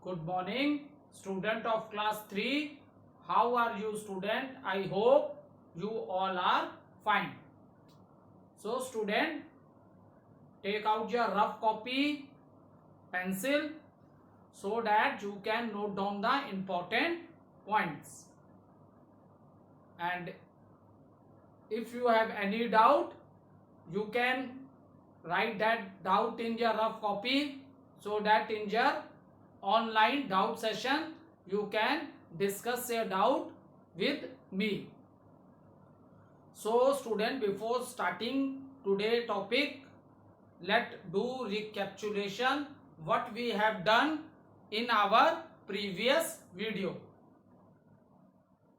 Good morning, student of class 3. How are you, student? I hope you all are fine. So, student, take out your rough copy, pencil, so that you can note down the important points. And if you have any doubt, you can write that doubt in your rough copy, so that in your online doubt session you can discuss your doubt with me. So student, before starting today topic, let do recapitulation what we have done in our previous video.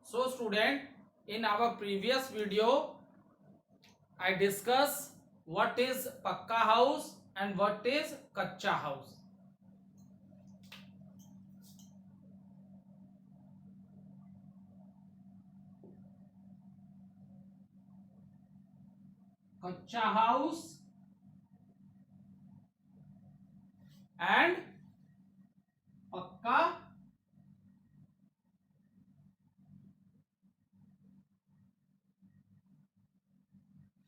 So student, in our previous video I discuss what is pakka house and what is kacha house. Kacha house and pakka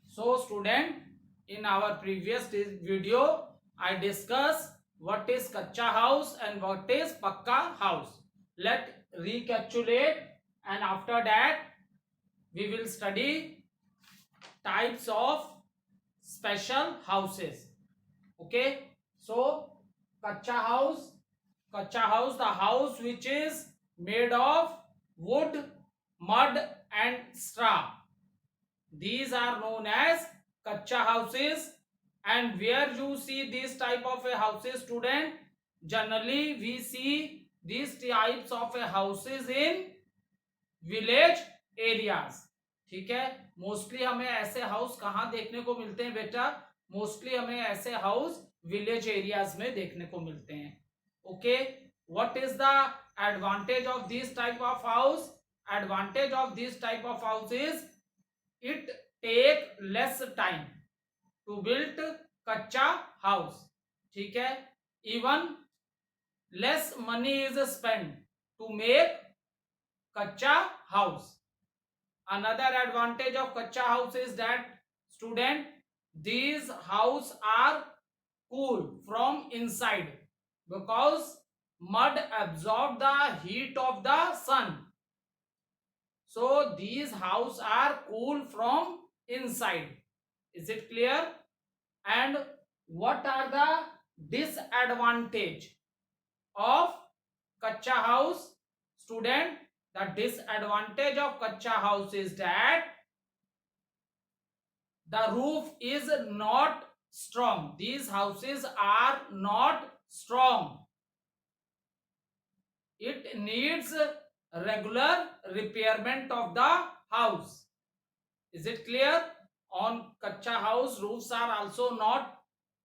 So student, in our previous video I discussed what is kacha house and what is pakka house. Let recapitulate, and after that we will study types of special houses. Okay, so kacha house, the house which is made of wood, mud and straw. These are known as kacha houses. And where you see this type of a houses, student, generally we see these types of a houses in village areas. ठीक है, mostly हमें ऐसे house कहाँ देखने को मिलते हैं बेटा? मोस्टली हमें ऐसे हाउस विलेज एरियाज में देखने को मिलते हैं. Okay, what is the advantage of this type of house? Advantage of this type of house is it take less time to build kacha house. ठीक है, even less money is spent to make kacha house. Another advantage of kacha house is that, student, these house are cool from inside because mud absorb the heat of the sun. So these houses are cool from inside. Is it clear? And what are the disadvantage of kacha house? Student, the disadvantage of kacha house is that the roof is not strong. These houses are not strong. It needs regular repairment of the house. Is it clear? On kacha house, roofs are also not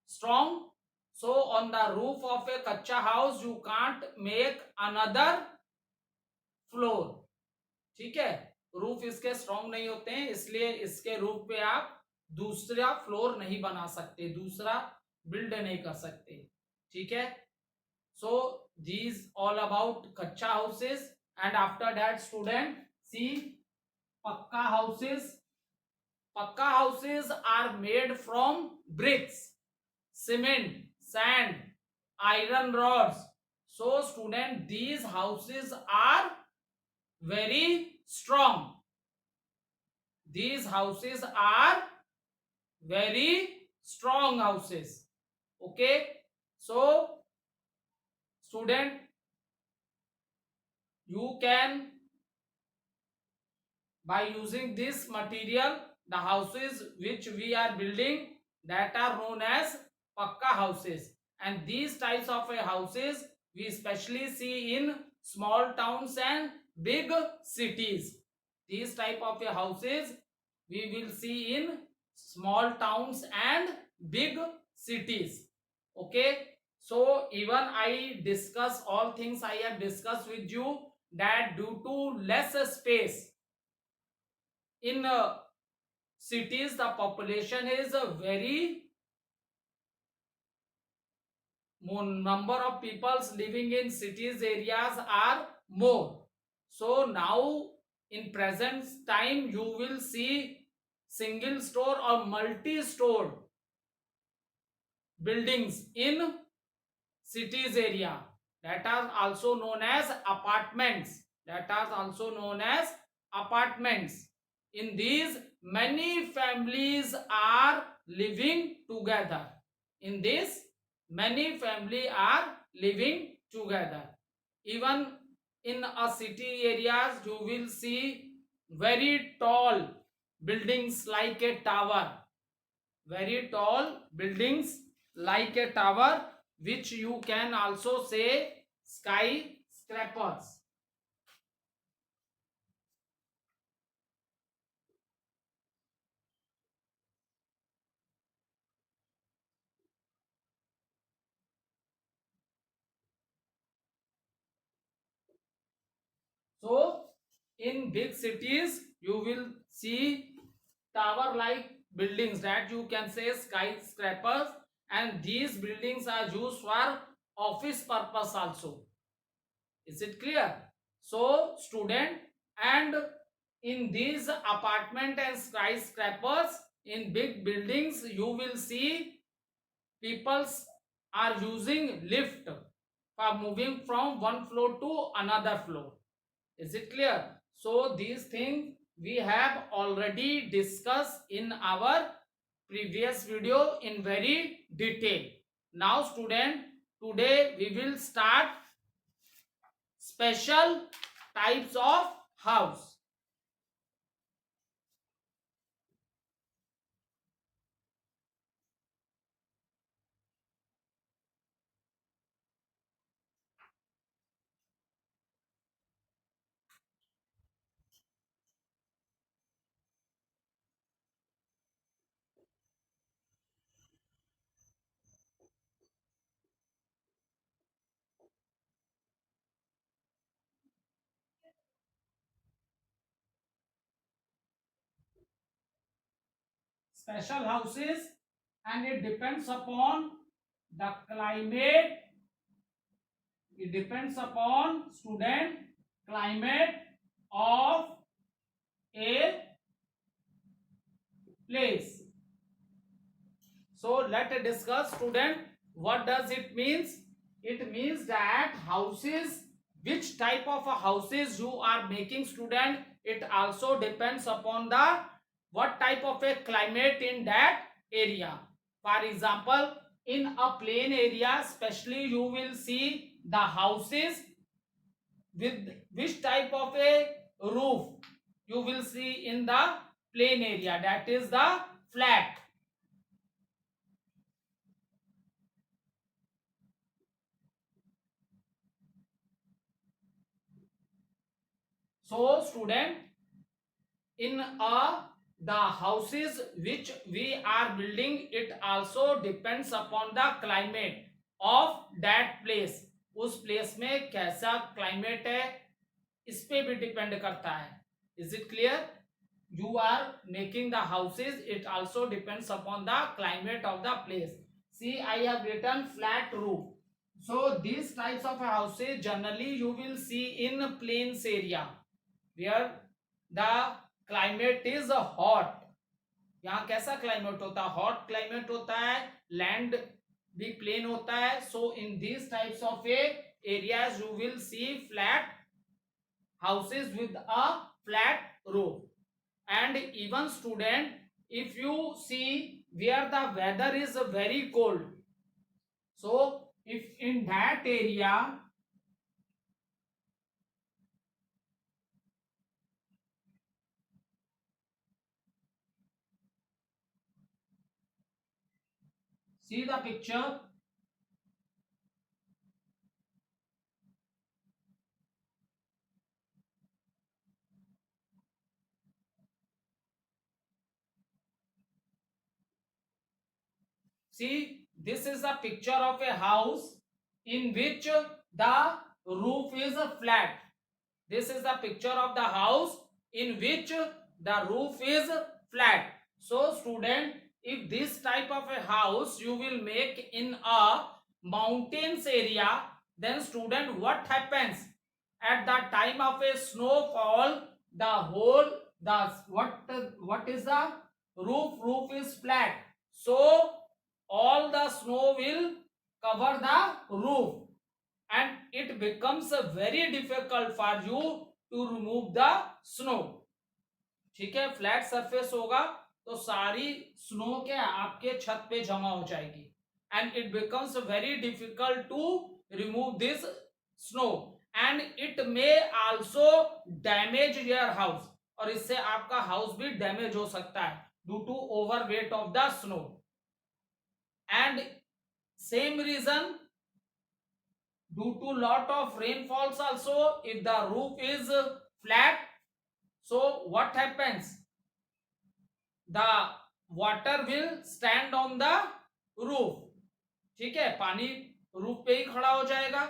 strong. So on the roof of a kacha house you can't make another floor. ठीक है, roof इसके strong नहीं होते हैं, इसलिए इसके roof पे आप दूसरा फ्लोर नहीं बना सकते, दूसरा बिल्ड नहीं कर सकते. ठीक है, so these all about kacha houses. And after that, student, see pakka houses. Pakka houses are made from bricks, cement, sand, iron rods. So student, these houses are very strong. These houses are very strong houses. Okay, so student, you can, by using this material, the houses which we are building, that are known as pakka houses. And these types of houses we especially see in small towns and big cities. These type of houses we will see in small towns and big cities. Okay, so even I discuss all things I have discussed with you, that due to less space in cities, the population is very number of peoples living in cities areas are more. So now in present time you will see single store or multi store buildings in cities area, that are also known as apartments, that are also known as apartments. In these many families are living together. In this many family are living together. Even in a city areas you will see very tall buildings like a tower, very tall buildings like a tower, which you can also say skyscrapers. So in big cities you will see tower like buildings, that you can say skyscrapers, and these buildings are used for office purpose also. Is it clear? So student, and in these apartment and skyscrapers, in big buildings you will see people are using lift for moving from one floor to another floor. Is it clear? So these things we have already discussed in our previous video in very detail. Now student, today we will start special types of house. Special houses, and it depends upon the climate. It depends upon student climate of a place. So let us discuss student, what does it means. It means that houses, which type of a houses you are making student, it also depends upon the what type of a climate in that area. For example, in a plain area especially you will see the houses with which type of a roof you will see in the plain area, that is the flat. So student, in the houses which we are building, it also depends upon the climate of that place. उस place में कैसा climate है इस पे भी depend करता है. Is it clear? You are making the houses, it also depends upon the climate of the place. See, I have written flat roof. So these types of houses generally you will see in plains area where the climate is hot. यहाँ कैसा climate होता है? Hot climate होता है, land भी प्लेन होता है. So in this types of areas you will see flat houses with a flat roof. And even student, if you see where the weather is very cold, so if in that area see the picture, see this is a picture of a house in which the roof is flat. This is the picture of the house in which the roof is flat. So student, if this type of a house you will make in a mountains area, then student, what happens at the time of a snowfall? The whole, the what is the roof is flat, so all the snow will cover the roof, and it becomes very difficult for you to remove the snow. ठीक है, flat surface होगा तो सारी snow क्या आपके छत पे जमा हो जाएगी, and it becomes very difficult to remove this snow, and it may also damage your house, और इससे आपका हाउस भी डैमेज हो सकता है due to over weight of the snow. And same reason, due to lot of rainfalls also, if the roof is flat, so what happens, the water will stand on the roof. ठीक है, पानी roof पे ही खड़ा हो जाएगा.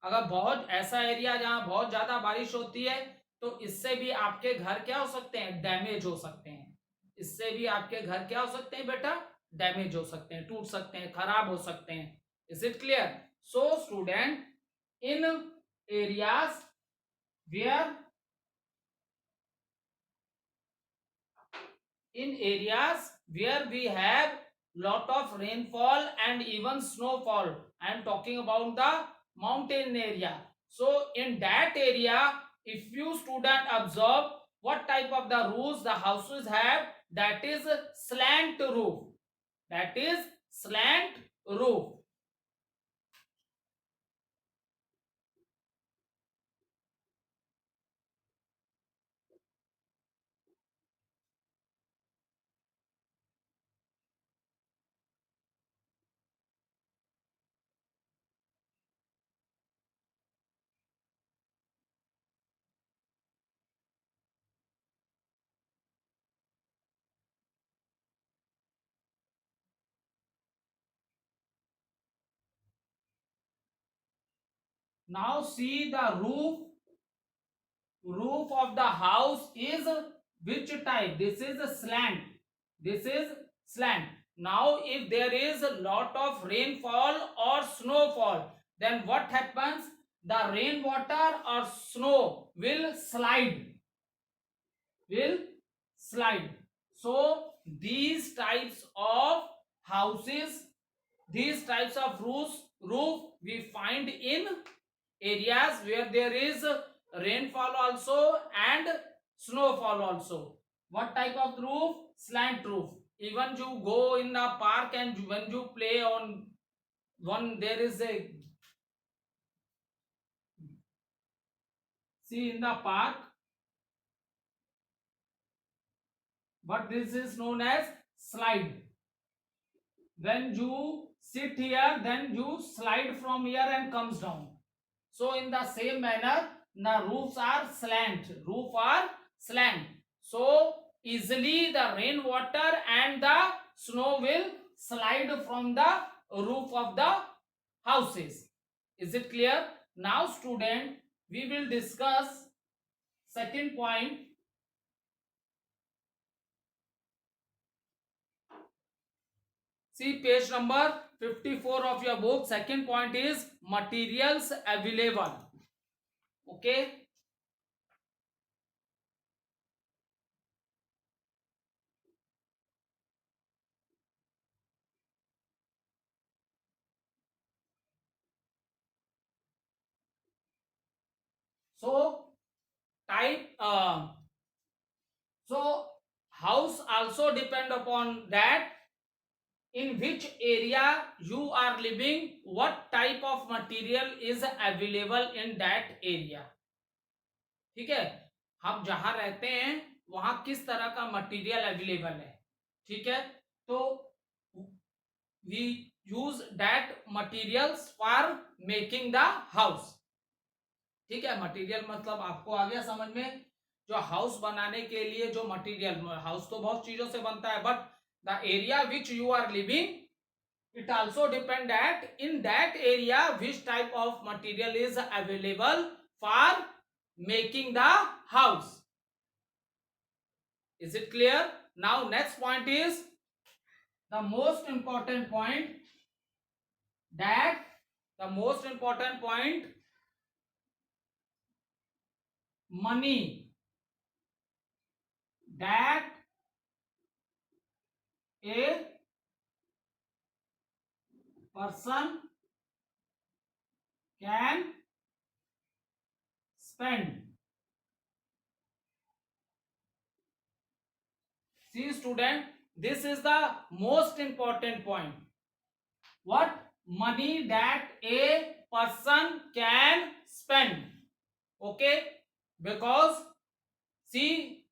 अगर बहुत ऐसा एरिया जहां बहुत ज्यादा बारिश होती है तो इससे भी आपके घर क्या हो सकते हैं, डैमेज हो सकते हैं. इससे भी आपके घर क्या हो सकते हैं बेटा, डैमेज हो सकते हैं, टूट सकते हैं, खराब हो सकते हैं. Is it clear? So student, in areas where we have lot of rainfall and even snowfall, I am talking about the mountain area. So in that area, if you student observe what type of the roofs the houses have, that is slant roof, that is slant roof. Now see the roof of the house is which type? This is a slant. This is slant. Now if there is a lot of rainfall or snowfall, then what happens? The rainwater or snow will slide, will slide. So these types of houses, these types of roof we find in areas where there is rainfall also and snowfall also. What type of roof? Slant roof. Even you go in a park and when you play on one, there is a, see in the park, but this is known as slide. When you sit here, then you slide from here and comes down. So in the same manner, the roofs are slant. Roof are slant. So easily the rainwater and the snow will slide from the roof of the houses. Is it clear? Now student, we will discuss second point. See page number 54 of your book. Second point is materials available. Okay. So type so house also depend upon that in which area you are living, what type of material is available in that area. ठीक है, हम जहां रहते हैं वहां किस तरह का मटेरियल अवेलेबल है. ठीक है, तो we use that materials for making the house. ठीक है, मटेरियल मतलब आपको आ गया समझ में. जो हाउस बनाने के लिए जो मटेरियल, हाउस तो बहुत चीजों से बनता है, but the area which you are living, it also depend that in that area which type of material is available for making the house. Is it clear? Now next point is the most important point, that The most important point, money that a person can spend. See student, this is the most important point. What? Money that a person can spend. Okay, because see,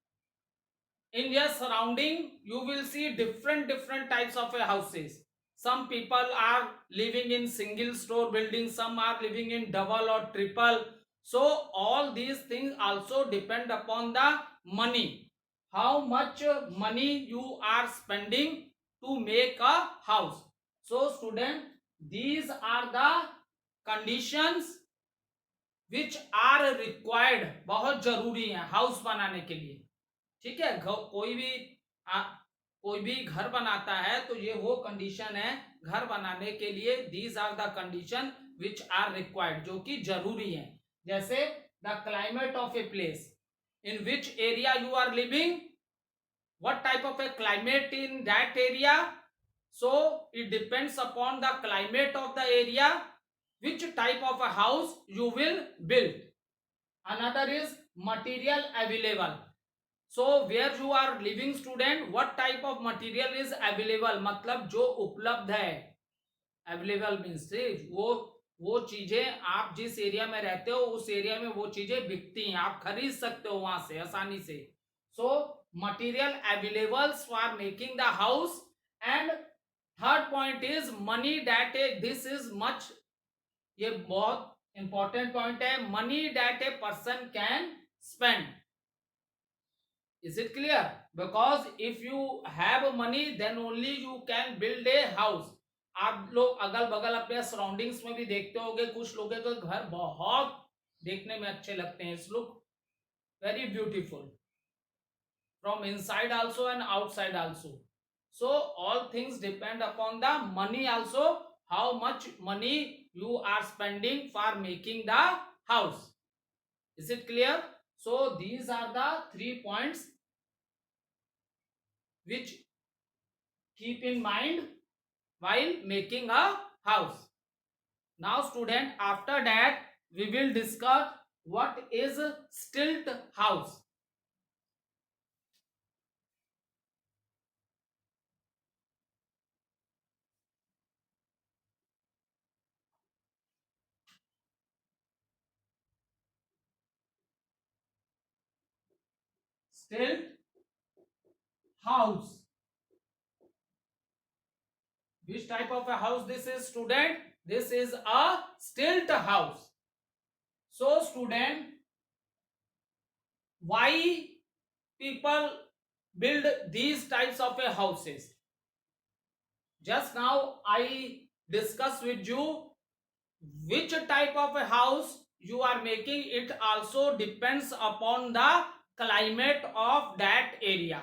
in your surrounding you will see different types of houses. Some people are living in single store buildings, some are living in double or triple. So all these things also depend upon the money, how much money you are spending to make a house. So student, these are the conditions which are required, बहुत जरूरी है house बनाने के लिए। ठीक है, आ, कोई भी घर बनाता है तो ये वो कंडीशन है घर बनाने के लिए। These are the condition which are required, जो कि जरूरी है। जैसे the climate of a place in which area you are living, what type of a climate in that area, so it depends upon the climate of the area which type of a house you will build. Another is material available, so where you are living student, what type of material is available, मतलब जो उपलब्ध है। Available means वो चीजें आप जिस area में रहते हो उस एरिया में वो चीजें बिकती हैं, आप खरीद सकते हो वहां से आसानी से। So material available for making the house. And third point is money that A, this is much, ये बहुत इंपॉर्टेंट पॉइंट है, money that a person can spend. Is it clear? Because if you have money then only you can build a house. आप लोग अगल बगल अपने surroundings में भी देखते होंगे, कुछ लोगों के घर बहुत देखने में अच्छे लगते हैं, look very beautiful from inside also and outside also. So all things depend upon the money also, how much money you are spending for making the house. Is it clear? So these are the 3 points which keep in mind while making a house. Now student, after that we will discuss what is stilt house. Stilt house, which type of a house this is student? This is a stilt house. So student, why people build these types of a houses? Just now I discussed with you which type of a house you are making. It also depends upon the climate of that area.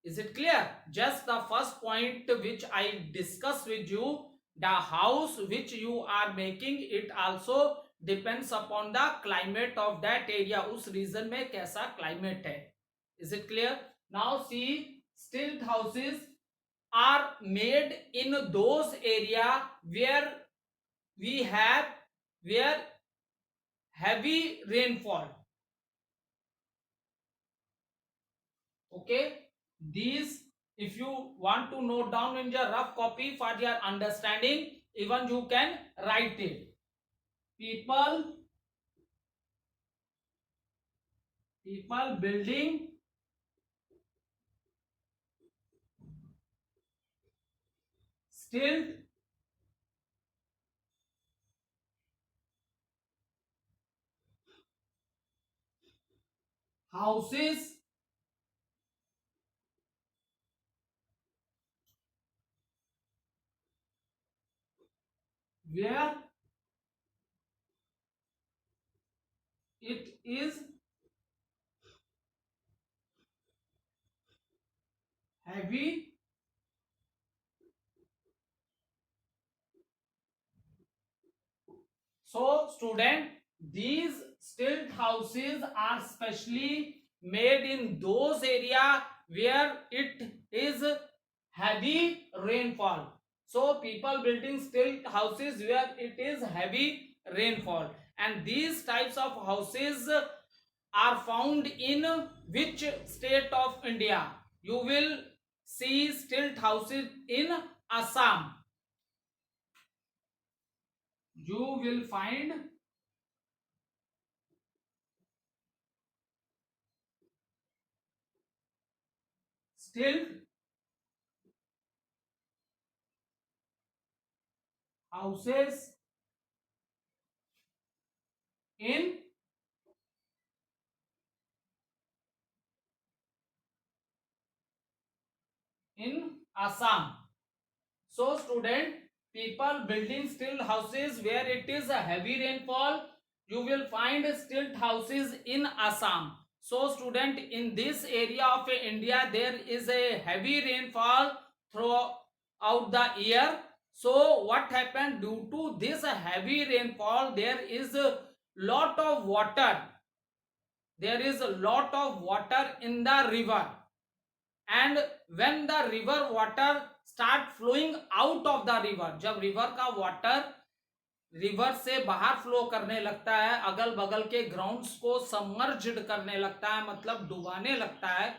Is it clear? Just the first point which I discussed with you, the house which you are making, it also depends upon the climate of that area. उस region में कैसा climate है. Is it clear? Now see, stilt houses are made in those area where we have where heavy rainfall. Okay, these, if you want to note down in your rough copy for your understanding, even you can write it. People building stilt houses where it is heavy So student, these stilt houses are specially made in those area where it is heavy rainfall. So people building stilt houses where it is heavy rainfall, and these types of houses are found in which state of India? You will see stilt houses in Assam. You will find stilt houses in Assam. So student, people building stilt houses where it is a heavy rainfall, you will find stilt houses in Assam. So student, in this area of India there is a heavy rainfall throughout the year. So what happened, due to this heavy rainfall there is a lot of water. There is a lot of water in the river, and when the river water start flowing out of the river, जब river का water river से बाहर flow करने लगता है, अगल बगल के ग्राउंड्स को सबमर्ज्ड करने लगता है, मतलब डुबाने लगता है,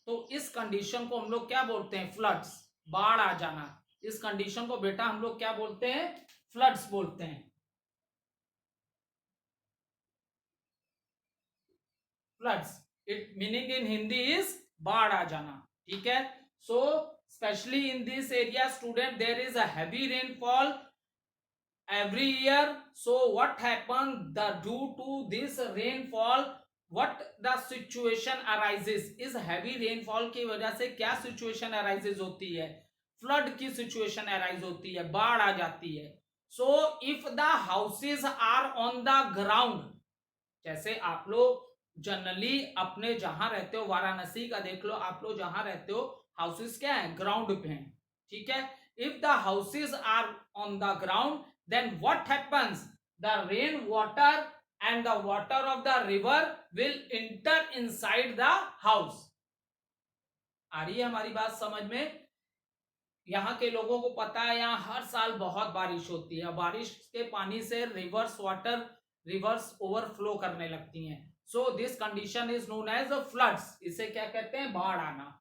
तो इस कंडीशन को हम लोग क्या बोलते हैं? फ्लड्स, बाढ़ आ जाना। इस कंडीशन को बेटा हम लोग क्या बोलते हैं? फ्लड्स बोलते हैं। Floods, it meaning in Hindi is बाढ़ आ जाना। ठीक है, so specially in this area student there is a heavy rainfall every year. So what happened, the due to this rainfall, what the situation arises? इस heavy rainfall की वजह से क्या situation arises होती है? फ्लड की situation arise होती है, बाढ़ आ जाती है। So if the houses are on the ground, जैसे आप लोग जनरली अपने जहां रहते हो, वाराणसी का देख लो, आप लोग जहां रहते हो हाउसेस क्या है? ग्राउंड पे हैं। ठीक है, if the houses are on the ground, then what happens, the rain water and the water of the river will enter inside the house. आ रही है हमारी बात समझ में? यहाँ के लोगों को पता है यहाँ हर साल बहुत बारिश होती है, बारिश के पानी से रिवर्स ओवरफ्लो करने लगती हैं। So this condition is known as floods, इसे क्या कहते हैं? बाढ़ आना।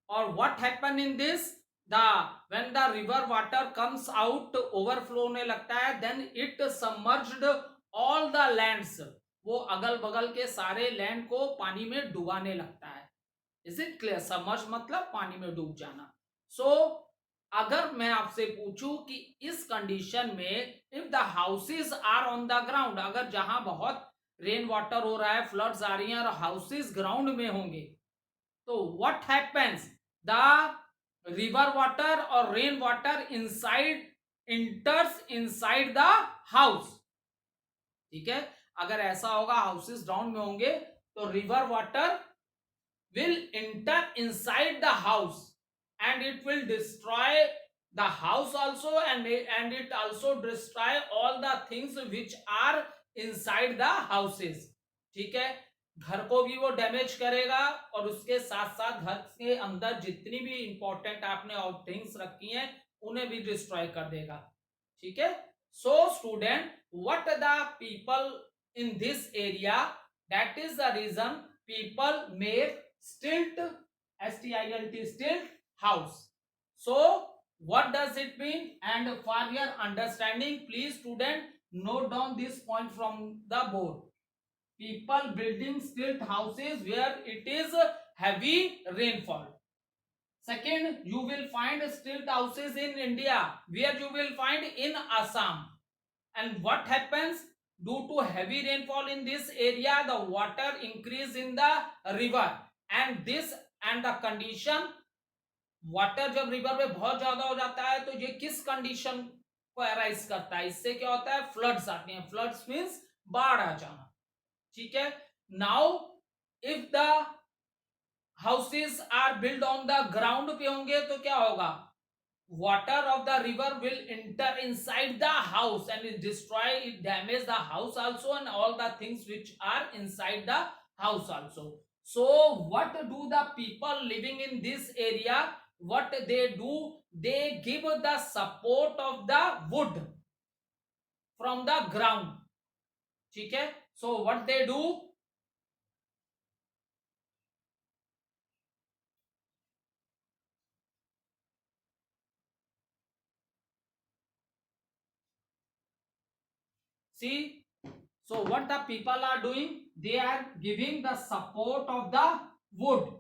और what happen in this, when the river water comes out, overflow होने लगता है, then it submerged all the lands, वो अगल बगल के सारे लैंड को पानी में डुबाने लगता है। Is it clear? सबमर्ज मतलब पानी में डूब जाना। सो अगर मैं आपसे पूछूं कि इस कंडीशन में if the houses are on the ground, अगर जहां बहुत रेन वाटर हो रहा है, फ्लड्स आ रही हैं और हाउसेस ग्राउंड में होंगे, तो what happens, the river water और rain water inside enters inside the house. ठीक है, अगर ऐसा होगा, हाउसेस ग्राउंड में होंगे, तो river water will enter inside the house and it will destroy the house also, and it also destroy all the things which are inside the houses. ठीक है, घर को भी वो डैमेज करेगा और उसके साथ साथ घर के अंदर जितनी भी इंपॉर्टेंट आपने और थिंग्स रखी हैं उन्हें भी डिस्ट्रॉय कर देगा। ठीक है, so student, what the people in this area, that is the reason people make stilt, stilt, stilt house. So what does it mean? And for your understanding, please student note down this point from the board. People building stilt houses where it is heavy rainfall. Second, you will find stilt houses in India, where you will find in Assam. And what happens, due to heavy rainfall in this area, the water increase in the river, and this and the condition, water जब river में बहुत ज्यादा हो जाता है तो ये किस कंडीशन को अराइज करता है? इससे क्या होता है? फ्लड्स आते हैं। फ्लड्स मींस बाढ़ आ जाना। ठीक है, now if the houses are build on the ground पे होंगे तो क्या होगा? water of the river will enter inside the house and it destroy, it damage the house also and all the things which are inside the house also. So what do the people living in this area, what they do, they give the support of the wood from the ground. ठीक है, so what they do, see, so what the people are doing, they are giving the support of the wood.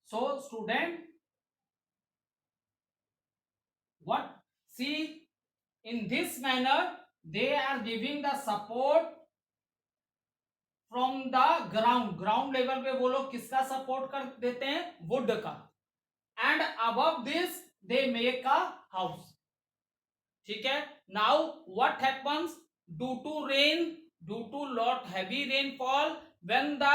So student, what, see, in this manner they are giving the support from the ground, ground level पे वो लोग किसका support कर देते हैं, wood का, and above this they make a house. ठीक है, now what happens, due to rain, due to lot heavy rainfall, when the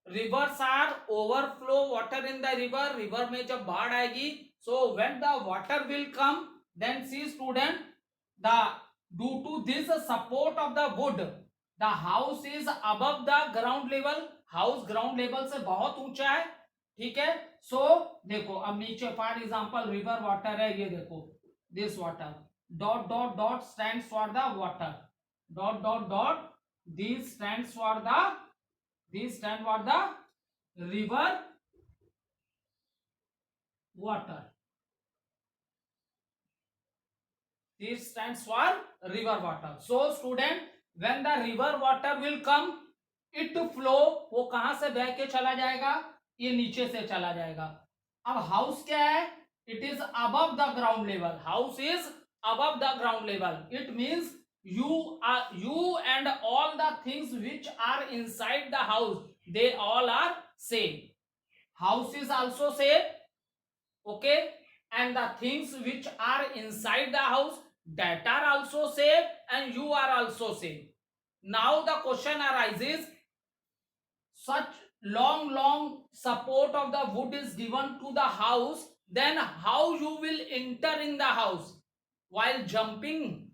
rivers are overflow water in the river, river में जब बाढ़ आएगी, so when the water will come, then see student, the due to this support of the wood, the house is above the ground level, house ground level से बहुत ऊंचा है. ठीक है, सो देखो अब नीचे फॉर एग्जांपल रिवर वाटर है, ये देखो this water, dot dot dot stands for the water, dot dot dot this stands for the, this stand for the river water, this stands for river water. So student, when the river water will come, it flow, वो कहां से बह के चला जाएगा, ये नीचे से चला जाएगा. अब हाउस क्या है, it is above the ground level, house is above the ground level, it means you and all the things which are inside the house, they all are same, house is also same, okay, and the things which are inside the house, that are also safe and you are also safe. Now the question arises, such long support of the wood is given to the house, then how you will enter in the house, while jumping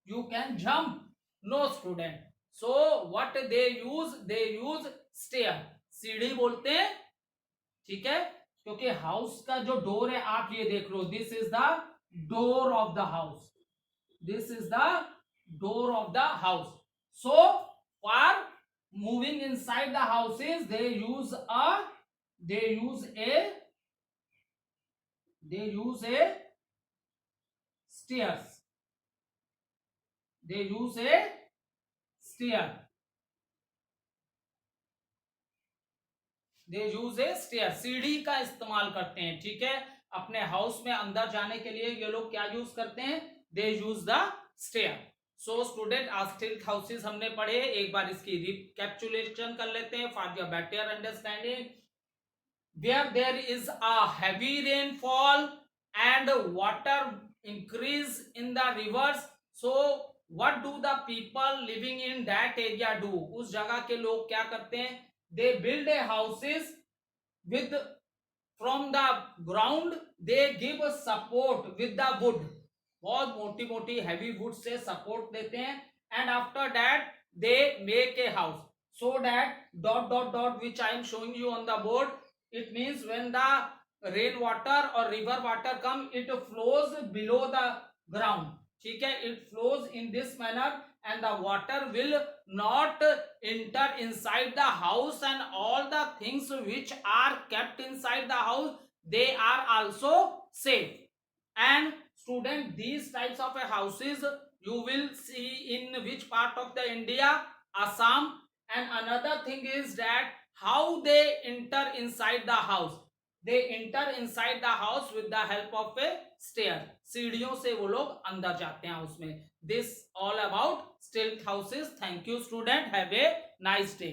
you can jump, no student. So what they use stair, सीढ़ी बोलते हैं. ठीक है, क्योंकि house का जो door है आप ये देख लो, this is the door of the house, this is the door of the house. So for moving inside the houses they use a stairs, they use a stair, they use a stair, सीढ़ी का इस्तेमाल करते हैं. ठीक है, अपने house में अंदर जाने के लिए ये लोग क्या यूज करते हैं, they use the stair. So student, आज स्टिल्ट हाउसेस हमने पढ़े, एक बार इसकी रिकैप्चुलेशन कर लेते हैं for your better understanding. Where there is a heavy rainfall and water increase in the rivers, so what do the people living in that area do, उस जगह के लोग क्या करते हैं, they build a houses with from the ground, they give support with the wood, बहुत मोटी मोटी हैवी वुड से सपोर्ट देते हैं, and after that they make a house, so that dot dot dot which I am showing you on the board, it means when the rain water or river water come, it flows below the ground. ठीक है, it flows in this manner and the water will not enter inside the house, and all the things which are kept inside the house, they are also safe. And student, these types of houses you will see in which part of the India, Assam. And another thing is that how they enter inside the house, they enter inside the house with the help of a stair, सीढ़ियों से वो लोग अंदर जाते हैं house में. This all about stilt houses. Thank you student, have a nice day.